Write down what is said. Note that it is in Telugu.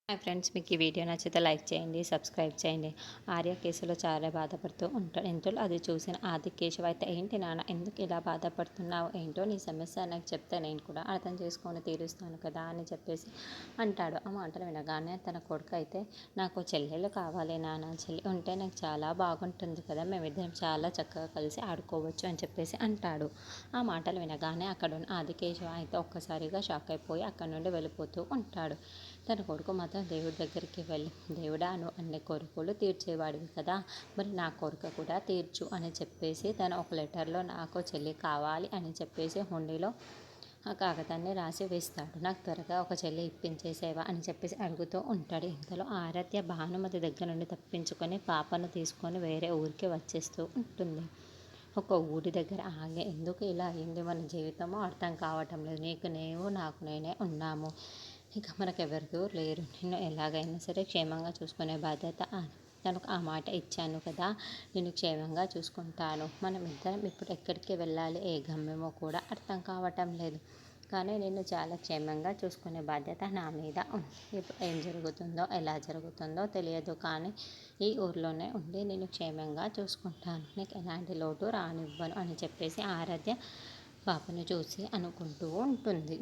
హాయ్ ఫ్రెండ్స్, మీకు ఈ వీడియో నచ్చితే లైక్ చేయండి, సబ్స్క్రైబ్ చేయండి. ఆర్య కేసులో చాలా బాధపడుతూ ఉంటాడు. ఇంతలో అది చూసిన ఆది కేశవ్ అయితే, ఏంటి నాన్న ఎందుకు ఇలా బాధపడుతున్నావు, ఏంటో నీ సమస్య నాకు చెప్తే నేను కూడా అర్థం చేసుకొని తీరుస్తాను కదా అని చెప్పేసి అంటాడు. ఆ మాటలు వినగానే తన కొడుకు అయితే, నాకు చెల్లెలు కావాలి నాన్న, చెల్లి ఉంటే నాకు చాలా బాగుంటుంది కదా, మేమిద్దరం చాలా చక్కగా కలిసి ఆడుకోవచ్చు అని చెప్పేసి అంటాడు. ఆ మాటలు వినగానే అక్కడ ఉన్న ఆది కేశవ్ అయితే ఒక్కసారిగా షాక్ అయిపోయి అక్కడ నుండి వెళ్ళిపోతూ ఉంటాడు. తన కొడుకు మాత్రం దేవుడి దగ్గరికి వెళ్ళి, దేవుడా నువ్వు అన్ని కోరికలు తీర్చేవాడివి కదా, మరి నా కోరిక కూడా తీర్చు అని చెప్పేసి తను ఒక లెటర్లో నాకు చెల్లి కావాలి అని చెప్పేసి హుండీలో ఆ కాగితాన్ని రాసి వేస్తాడు. నాకు త్వరగా ఒక చెల్లి ఇప్పించేసేవా అని చెప్పేసి అడుగుతూ ఉంటాడు. ఇంతలో ఆరాధ్య భానుమతి దగ్గర నుండి తప్పించుకొని పాపను తీసుకొని వేరే ఊరికి వచ్చేస్తూ ఉంటుంది. ఒక ఊరి దగ్గర ఆగి, ఎందుకు ఇలా అయింది మన జీవితమో అర్థం కావటం లేదు, నీకు నేను నాకు నేనే ఉన్నాము, ఇక మనకెవరికూ లేరు, నిన్ను ఎలాగైనా సరే క్షేమంగా చూసుకునే బాధ్యత తనకు ఆ మాట ఇచ్చాను కదా, నేను క్షేమంగా చూసుకుంటాను, మనం ఇద్దరం ఇప్పుడు ఎక్కడికి వెళ్ళాలి, ఏ గమ్యమో కూడా అర్థం కావటం లేదు, కానీ నేను చాలా క్షేమంగా చూసుకునే బాధ్యత నా మీద ఉంది. ఇప్పుడు ఏం జరుగుతుందో ఎలా జరుగుతుందో తెలియదు, కానీ ఈ ఊర్లోనే ఉండి నేను క్షేమంగా చూసుకుంటాను, నీకు ఎలాంటి లోటు రానివ్వను అని చెప్పేసి ఆరాధ్య పాపను చూసి అనుకుంటూ ఉంటుంది.